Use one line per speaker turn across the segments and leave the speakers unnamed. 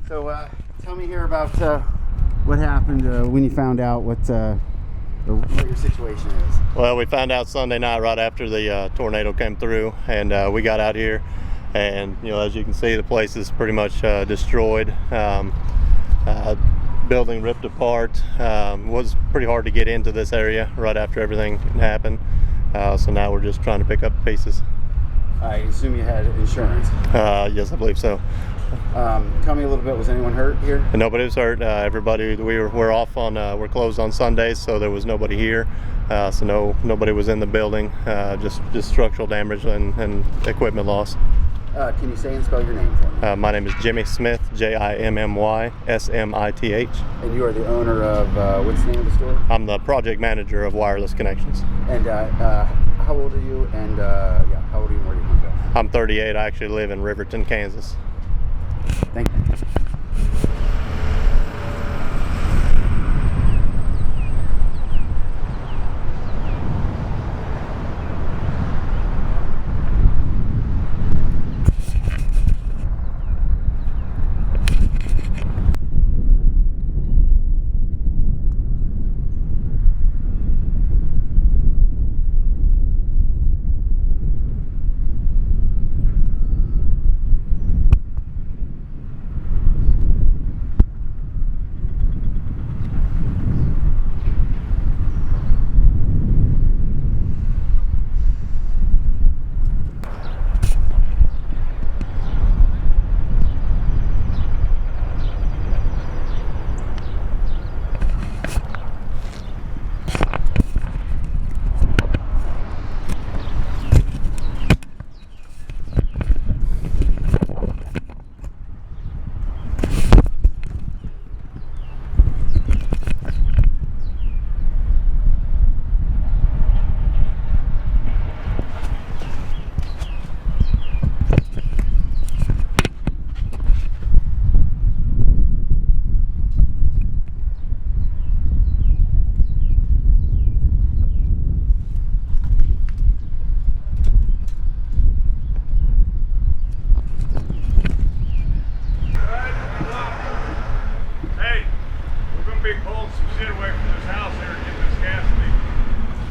So tell me here about what happened when you found out what your situation is.
Well, we found out Sunday night right after the tornado came through, and we got out here, and as you can see, the place is pretty much destroyed. Building ripped apart. Was pretty hard to get into this area right after everything happened. So now we're just trying to pick up pieces.
I assume you had insurance.
Yes, I believe so.
Tell me a little bit, was anyone hurt here?
Nobody was hurt. Everybody, we're off on, we're closed on Sundays, so there was nobody here. So nobody was in the building. Just structural damage and equipment loss.
Can you say and spell your name for me?
My name is Jimmy Smith, Jimmy Smith.
And you are the owner of, what's the name of the store?
I'm the project manager of Wireless Connections.
And how old are you? And how old are you and where do you come from?
I'm 38. I actually live in Riverton, Kansas.
Thank you.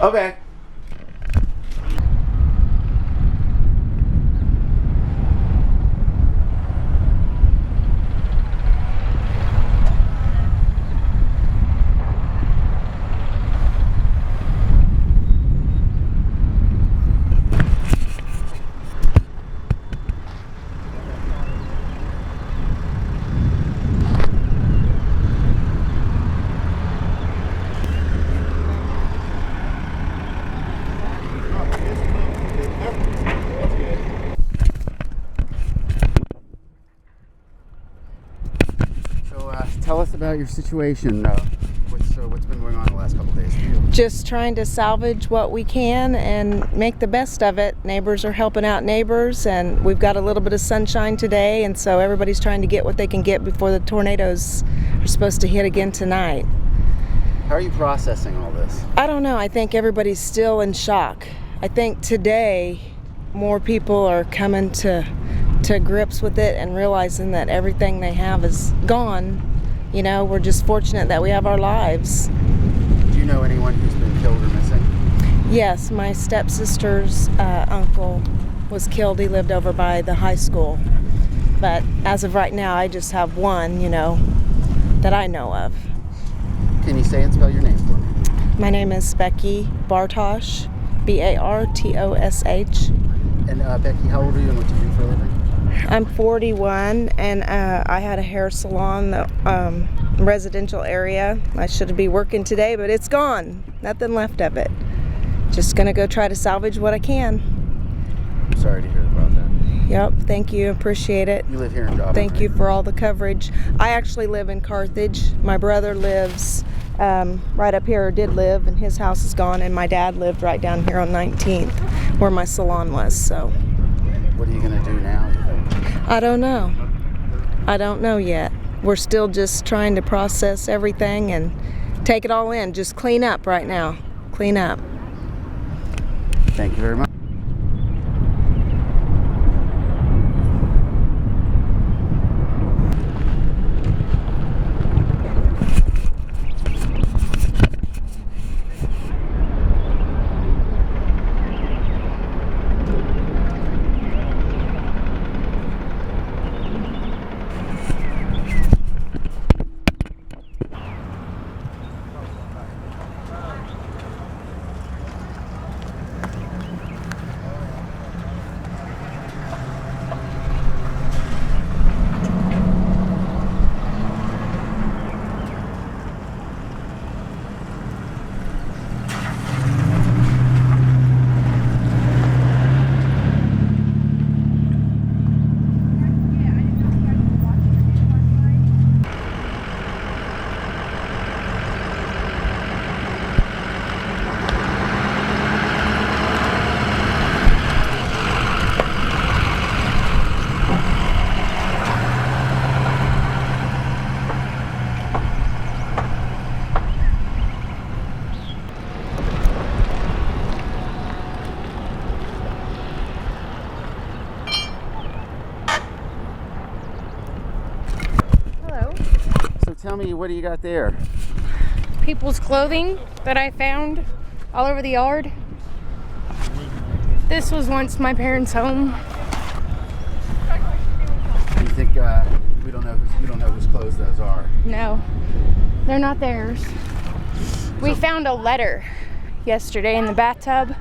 Okay. Tell us about your situation. What's been going on the last couple of days for you?
Just trying to salvage what we can and make the best of it. Neighbors are helping out neighbors, and we've got a little bit of sunshine today, and so everybody's trying to get what they can get before the tornadoes are supposed to hit again tonight.
How are you processing all this?
I don't know. I think everybody's still in shock. I think today more people are coming to grips with it and realizing that everything they have is gone. We're just fortunate that we have our lives.
Do you know anyone who's been killed or missing?
Yes, my stepsister's uncle was killed. He lived over by the high school. But as of right now, I just have one, that I know of.
Can you say and spell your name for me?
My name is Becky Bartosh, Bartosh.
And Becky, how old are you and what do you do for a living?
I'm 41, and I had a hair salon, the residential area. I should be working today, but it's gone. Nothing left of it. Just gonna go try to salvage what I can.
I'm sorry to hear about that.
Yep, thank you, appreciate it.
You live here in Joplin.
Thank you for all the coverage. I actually live in Carthage. My brother lives right up here, or did live, and his house is gone, and my dad lived right down here on 19th, where my salon was, so.
What are you gonna do now, you think?
I don't know. I don't know yet. We're still just trying to process everything and take it all in. Just clean up right now. Clean up.
Thank you very much. So tell me, what do you got there?
People's clothing that I found all over the yard. This was once my parents' home.
You think we don't know whose clothes those are?
No, they're not theirs. We found a letter yesterday in the bathtub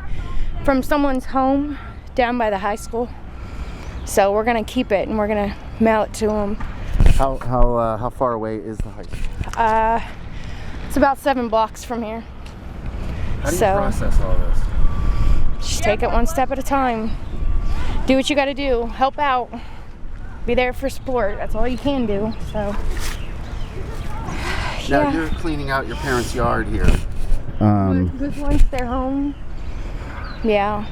from someone's home down by the high school. So we're gonna keep it and we're gonna mail it to them.
How far away is the high school?
It's about 7 blocks from here.
How do you process all this?
Just take it one step at a time. Do what you gotta do. Help out. Be there for support. That's all you can do. So.
Now you're cleaning out your parents' yard here.
With once their home. Yeah.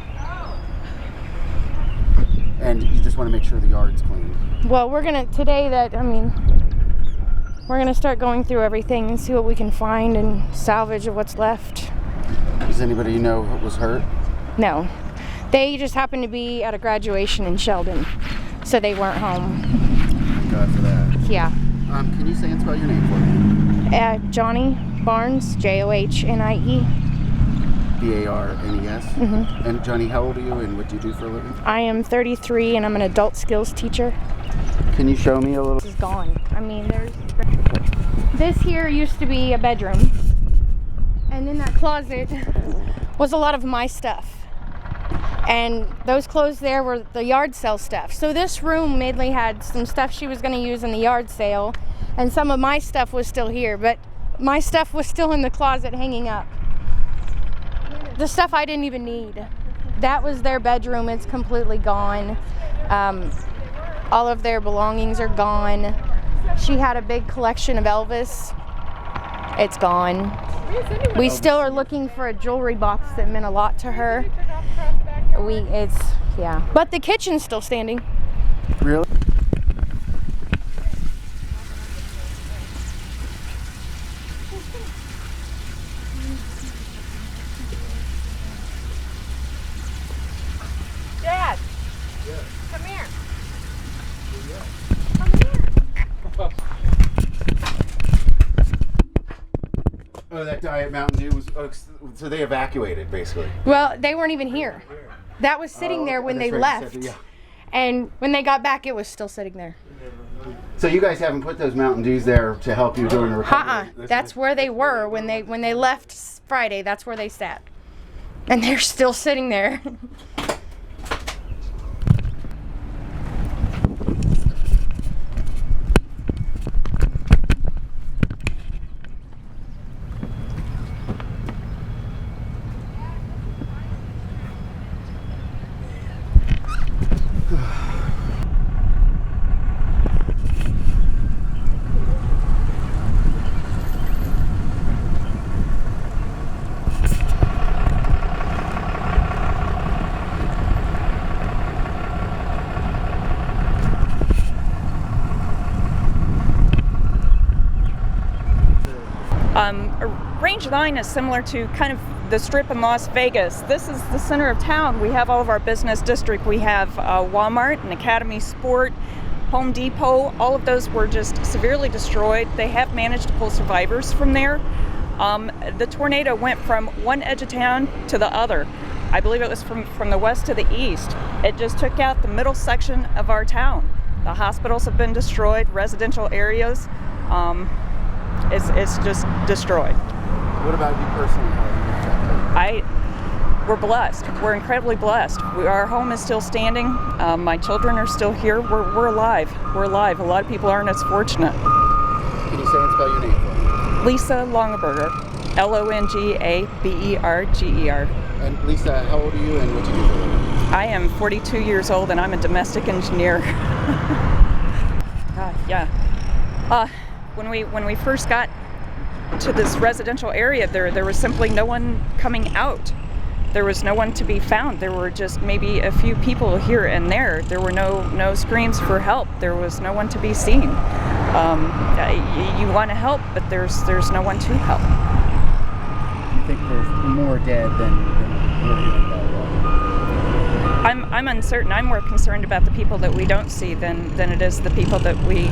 And you just want to make sure the yard's clean.
Well, we're gonna we're gonna start going through everything and see what we can find and salvage of what's left.
Does anybody you know was hurt?
No, they just happened to be at a graduation in Sheldon, so they weren't home.
Thank God for that.
Yeah.
Can you say and spell your name for me?
Johnny Barnes, Johnie.
Barnes.
Mm-hmm.
And Johnny, how old are you and what do you do for a living?
I am 33 and I'm an adult skills teacher.
Can you show me a little?
This is gone. I mean, this here used to be a bedroom, and in that closet was a lot of my stuff. And those clothes there were the yard sale stuff. So this room, Madeline had some stuff she was going to use in the yard sale, and some of my stuff was still here, but my stuff was still in the closet hanging up. The stuff I didn't even need. That was their bedroom. It's completely gone. All of their belongings are gone. She had a big collection of Elvis. It's gone. We still are looking for a jewelry box that meant a lot to her. Yeah. But the kitchen's still standing.
Really?
Dad, come here. Come here.
Oh, that Diet Mountain Dew was. Oh, so they evacuated basically.
Well, they weren't even here. That was sitting there when they left.
Yeah.
And when they got back, it was still sitting there.
So you guys haven't put those Mountain Dews there to help you during the recovery?
That's where they were when they left Friday. That's where they sat, and they're still sitting there.
Range 9 is similar to kind of the strip in Las Vegas. This is the center of town. We have all of our business district. We have Walmart and Academy Sport, Home Depot. All of those were just severely destroyed. They have managed to pull survivors from there. The tornado went from one edge of town to the other. I believe it was from the west to the east. It just took out the middle section of our town. The hospitals have been destroyed, residential areas. It's just destroyed.
What about you personally?
We're blessed. We're incredibly blessed. Our home is still standing. My children are still here. We're alive. We're alive. A lot of people aren't as fortunate.
Can you say and spell your name for me?
Lisa Longaberger, Longaberger.
And Lisa, how old are you and what do you do for a living?
I am 42 years old and I'm a domestic engineer. Yeah. When we first got to this residential area, there was simply no one coming out. There was no one to be found. There were just maybe a few people here and there. There were no screams for help. There was no one to be seen. You want to help, but there's no one to help.
You think there's more dead than we're hearing about?
I'm uncertain. I'm more concerned about the people that we don't see than it is the people that we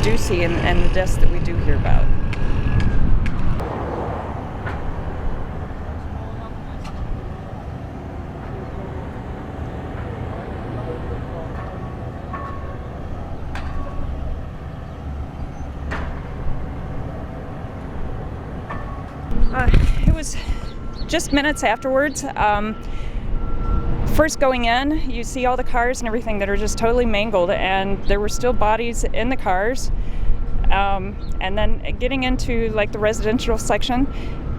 do see and the deaths that we do hear about. It was just minutes afterwards. First going in, you see all the cars and everything that are just totally mangled, and there were still bodies in the cars. And then getting into like the residential section,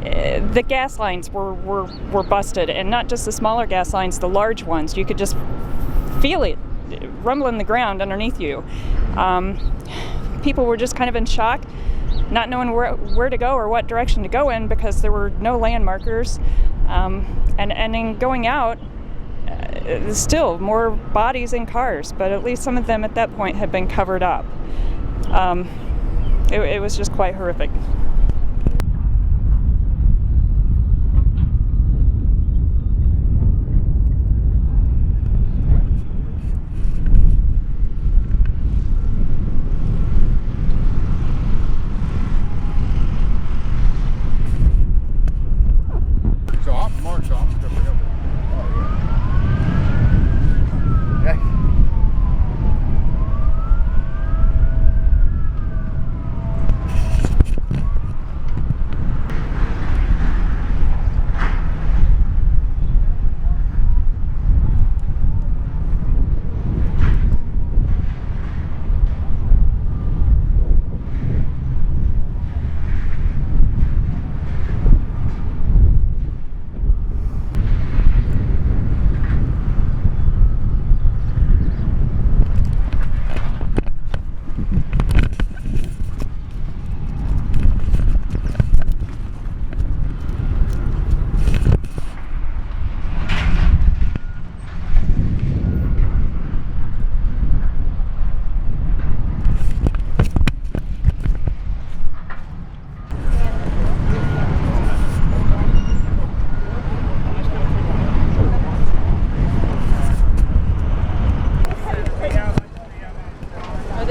the gas lines were busted, and not just the smaller gas lines, the large ones. You could just feel it rumble in the ground underneath you. People were just kind of in shock, not knowing where to go or what direction to go in because there were no landmarkers. And in going out, still more bodies in cars, but at least some of them at that point had been covered up. It was just quite horrific.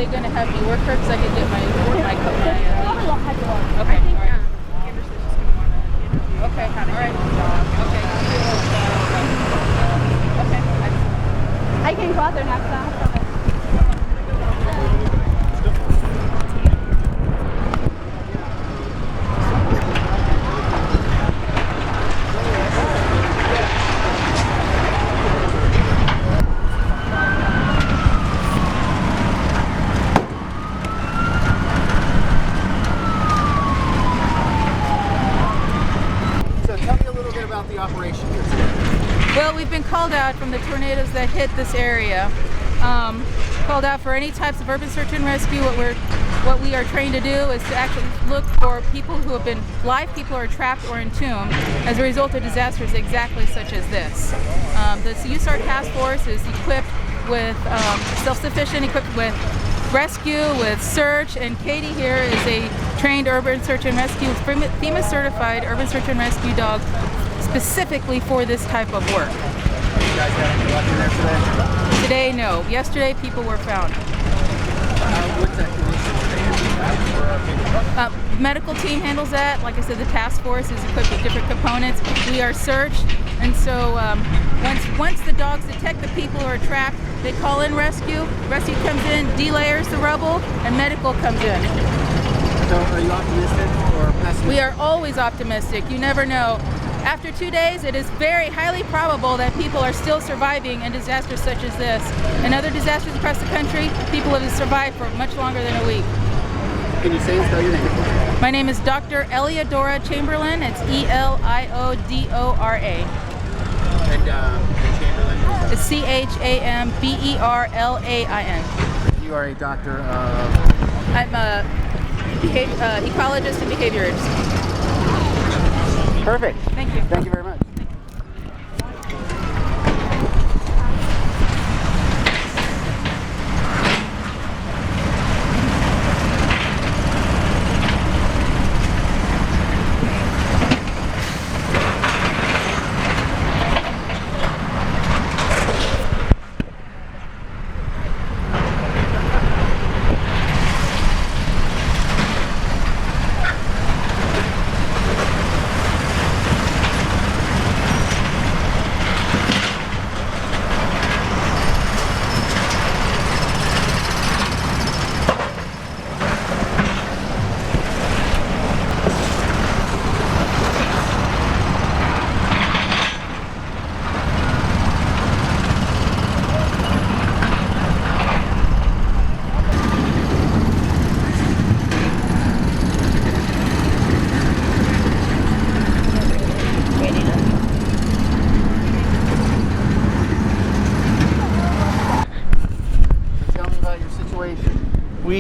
they going to have me work her because I can get my coat? Okay, all right. Okay, all right. Okay. Okay. I can go out there now. Well, we've been called out from the tornadoes that hit this area. Called out for any types of urban search and rescue. What we are trained to do is to actually look for people who have been live people who are trapped or entombed as a result of disasters exactly such as this. The USAR task force is equipped with self-sufficient, equipped with rescue, with search, and Katie here is a trained urban search and rescue, FEMA certified urban search and rescue dog specifically for this type of work.
You guys have any luck in there today?
Today, no. Yesterday, people were found.
What's that condition?
Medical team handles that. Like I said, the task force is equipped with different components. We are searched, and so once the dogs detect the people who are trapped, they call in rescue. Rescue comes in, delayers the rubble, and medical comes in.
So are you optimistic or pessimistic?
We are always optimistic. You never know. After 2 days, it is very highly probable that people are still surviving in disasters such as this. In other disasters across the country, people have survived for much longer than a week.
Can you say and spell your name?
My name is Dr. Eliodora Chamberlain. It's E-L-I-O-D-O-R-A.
And Chamberlain?
It's C-H-A-M-B-E-R-L-A-I-N.
You are a doctor of?
I'm a ecologist and behaviorist.
Perfect.
Thank you.
Thank you very much.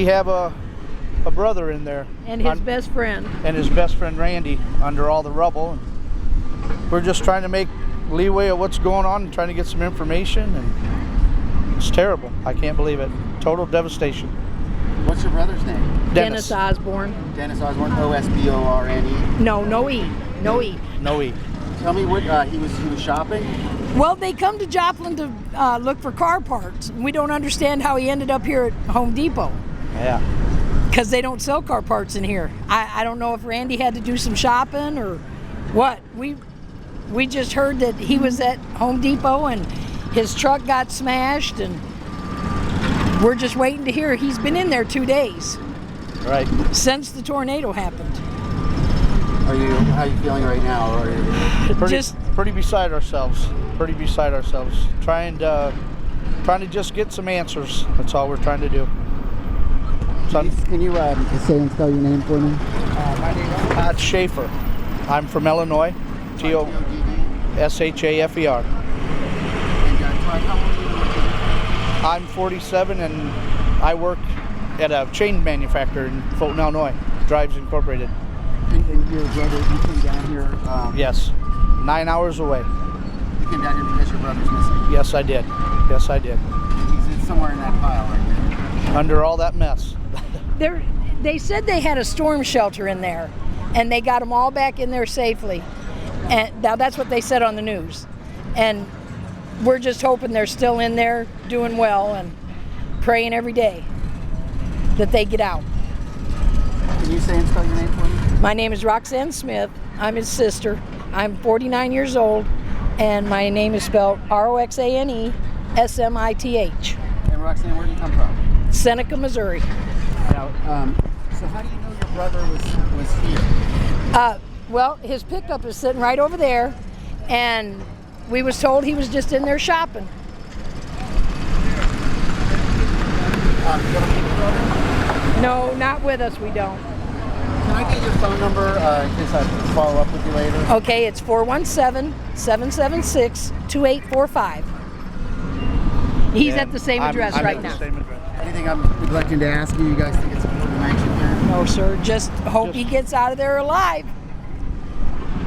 we have a brother in there.
And his best friend.
And his best friend Randy under all the rubble. And we're just trying to make leeway of what's going on and trying to get some information, and it's terrible. I can't believe it. Total devastation.
What's your brother's name?
Dennis Osborne.
Dennis Osborne, O-S-B-O-R-N-E.
No, no E. No E.
No E.
Tell me what, he was shopping?
Well, they come to Joplin to look for car parts. We don't understand how he ended up here at Home Depot.
Yeah.
Because they don't sell car parts in here. I don't know if Randy had to do some shopping or what. We just heard that he was at Home Depot and his truck got smashed, and we're just waiting to hear. He's been in there 2 days.
Right.
Since the tornado happened.
How are you feeling right now? Or are you...
Pretty beside ourselves. Pretty beside ourselves. Trying to just get some answers. That's all we're trying to do.
Can you say and spell your name for me?
My name is Todd Schaefer. I'm from Illinois. T-O-S-H-A-F-E-R. I'm 47 and I work at a chain manufacturer in Fulton, Illinois. Drives Incorporated.
And your brother, you came down here?
Yes. 9 hours away.
You came down here because your brother's missing?
Yes, I did. Yes, I did.
He's somewhere in that pile right there.
Under all that mess.
They said they had a storm shelter in there, and they got them all back in there safely. And now that's what they said on the news. And we're just hoping they're still in there doing well and praying every day that they get out.
Can you say and spell your name for me?
My name is Roxanne Smith. I'm his sister. I'm 49 years old, and my name is spelled R-O-X-A-N-E S-M-I-T-H.
And Roxanne, where do you come from?
Seneca, Missouri.
Now, so how do you know your brother was here?
Well, his pickup is sitting right over there, and we was told he was just in there shopping.
You have a big brother?
No, not with us, we don't.
Can I get your phone number in case I follow up with you later?
Okay, it's 417-776-2845. He's at the same address right now.
Anything I'm neglecting to ask you? You guys think it's important to mention here?
No, sir. Just hope he gets out of there alive.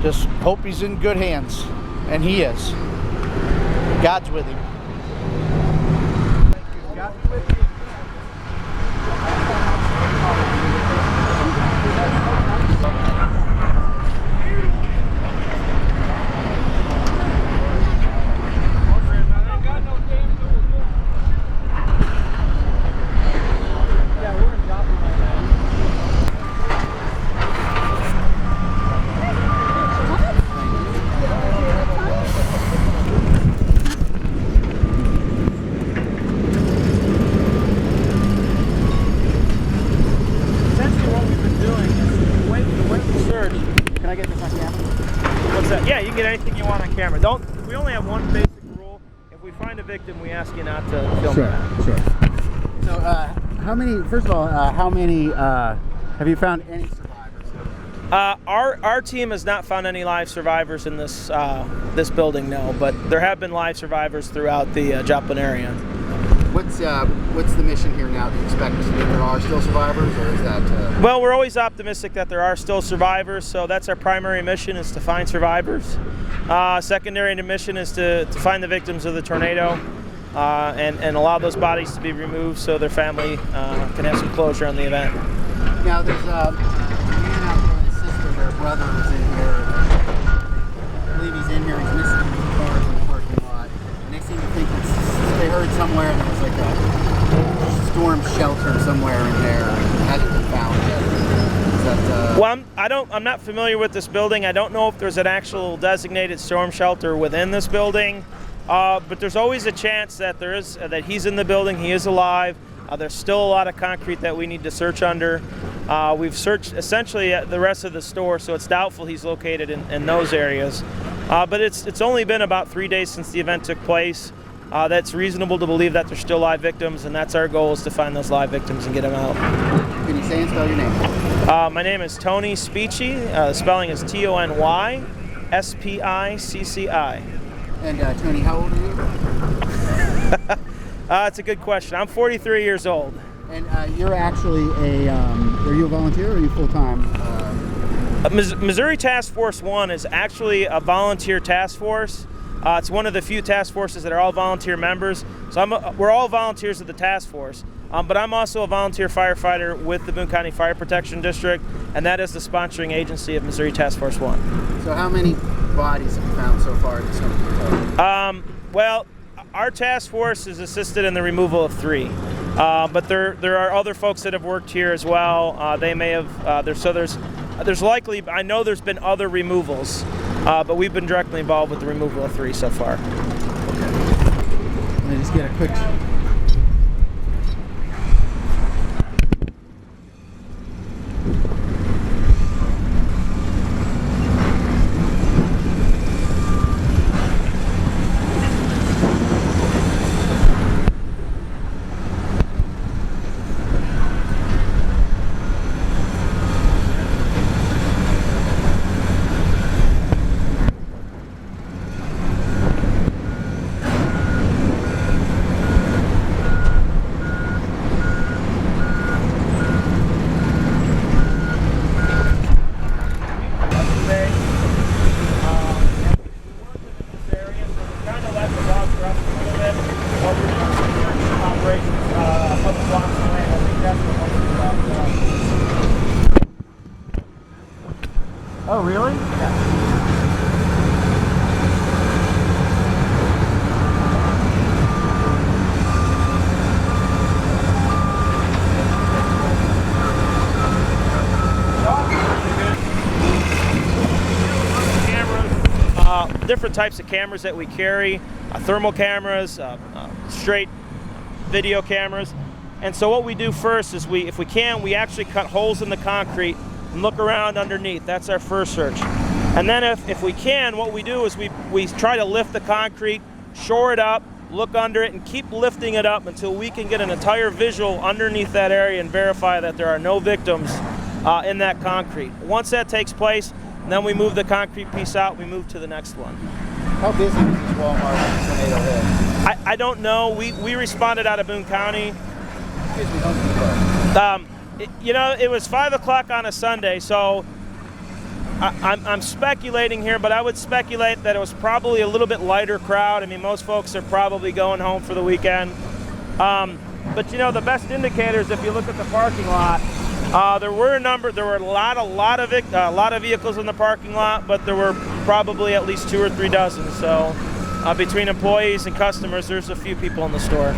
Just hope he's in good hands, and he is. God's with him. God's with you.
Yeah, you can get anything you want on camera. We only have one basic rule. If we find a victim, we ask you not to film that.
Sure. So, first of all, how many, have you found any survivors?
Our team has not found any live survivors in this this building, no, but there have been live survivors throughout the Joplin area.
What's the mission here now? Do you expect that there are still survivors, or is that?
Well, we're always optimistic that there are still survivors, so that's our primary mission, is to find survivors. Secondary mission is to find the victims of the tornado and allow those bodies to be removed so their family can have some closure on the event.
Now, there's a man out there and his sister, their brother is in here. I believe he's in here. He's missing his cars in the parking lot, and they seem to think they heard somewhere there was like a storm shelter somewhere in there. It hasn't been found yet. Is that,
Well, I'm not familiar with this building. I don't know if there's an actual designated storm shelter within this building, but there's always a chance that there is that he's in the building. He is alive. There's still a lot of concrete that we need to search under. We've searched essentially the rest of the store, so it's doubtful he's located in those areas. But it's only been about 3 days since the event took place. That's reasonable to believe that there's still live victims, and that's our goal, is to find those live victims and get them out.
Can you say and spell your name?
My name is Tony Spicci. The spelling is Tony Spicci.
And Tony, how old are you?
It's a good question. I'm 43 years old.
And you're actually are you a volunteer or are you full-time?
Missouri Task Force 1 is actually a volunteer task force. It's one of the few task forces that are all volunteer members. So we're all volunteers of the task force. But I'm also a volunteer firefighter with the Boone County Fire Protection District, and that is the sponsoring agency of Missouri Task Force 1.
So how many bodies have you found so far this summer?
Well, our task force is assisted in the removal of 3. But there are other folks that have worked here as well. They may have, there's likely, I know there's been other removals, but we've been directly involved with the removal of 3 so far.
Let me just get a quick... Oh, really?
Different types of cameras that we carry, thermal cameras, straight video cameras. And so what we do first is if we can, we actually cut holes in the concrete and look around underneath. That's our first search. And then if we can, what we do is we try to lift the concrete, shore it up, look under it, and keep lifting it up until we can get an entire visual underneath that area and verify that there are no victims in that concrete. Once that takes place, then we move the concrete piece out, we move to the next one.
How busy was this Walmart when the tornado hit?
I don't know. We responded out of Boone County.
Excuse me, don't
it was 5 o'clock on a Sunday, so I'm speculating here, but I would speculate that it was probably a little bit lighter crowd. I mean, most folks are probably going home for the weekend. But the best indicators, if you look at the parking lot, there were a lot of vehicles in the parking lot, but there were probably at least 2 or 3 dozen. So between employees and customers, there's a few people in the store.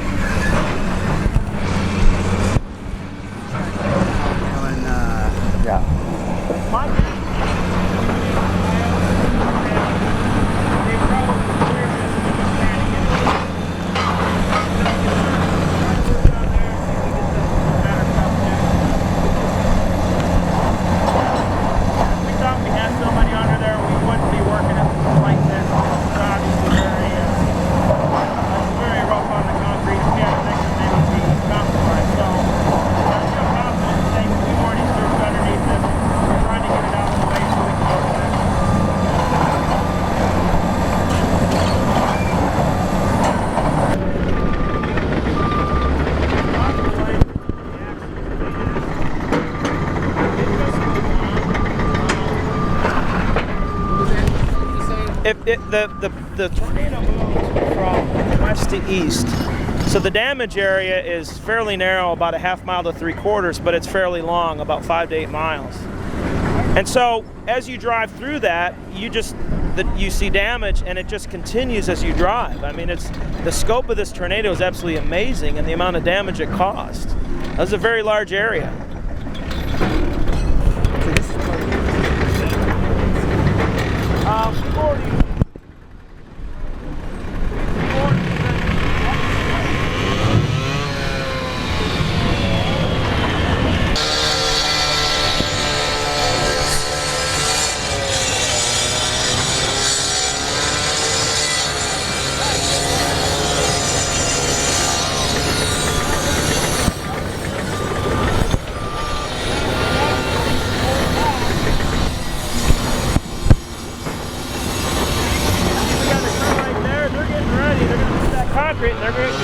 The tornado moved from west to east, so the damage area is fairly narrow, about a half mile to 3/4, but it's fairly long, about 5 to 8 miles. And so as you drive through that, you see damage, and it just continues as you drive. I mean, the scope of this tornado is absolutely amazing, and the amount of damage it caused. That's a very large area.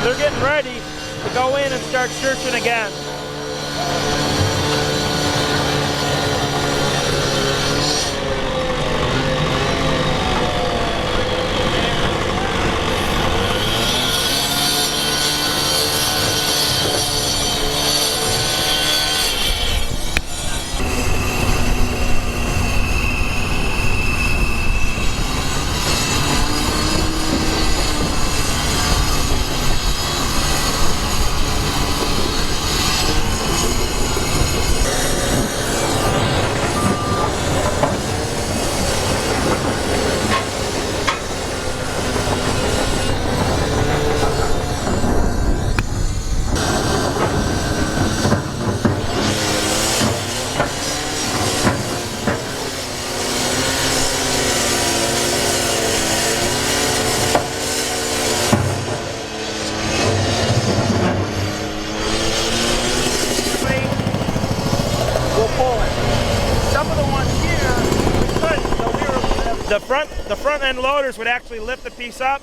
They're getting ready to go in and start searching again. pull it. Some of the ones here, we couldn't, so the front end loaders would actually lift the piece up.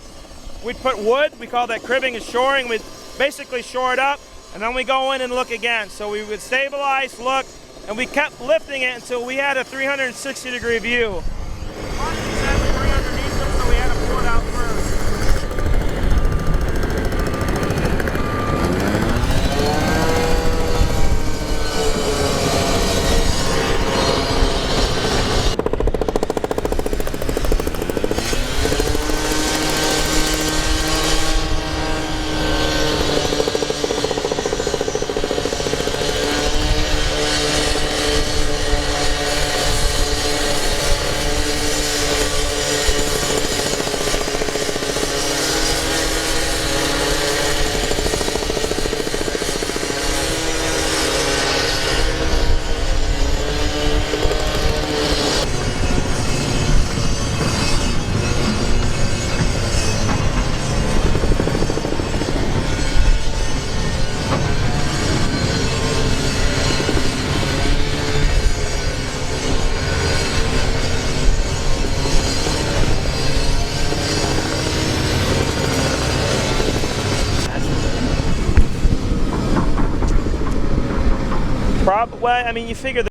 We'd put wood, we call that cribbing and shoring. We'd basically shore it up, and then we go in and look again. So we would stabilize, look, and we kept lifting it until we had a 360-degree view. So we had to pull it out first. Well, I mean, you figure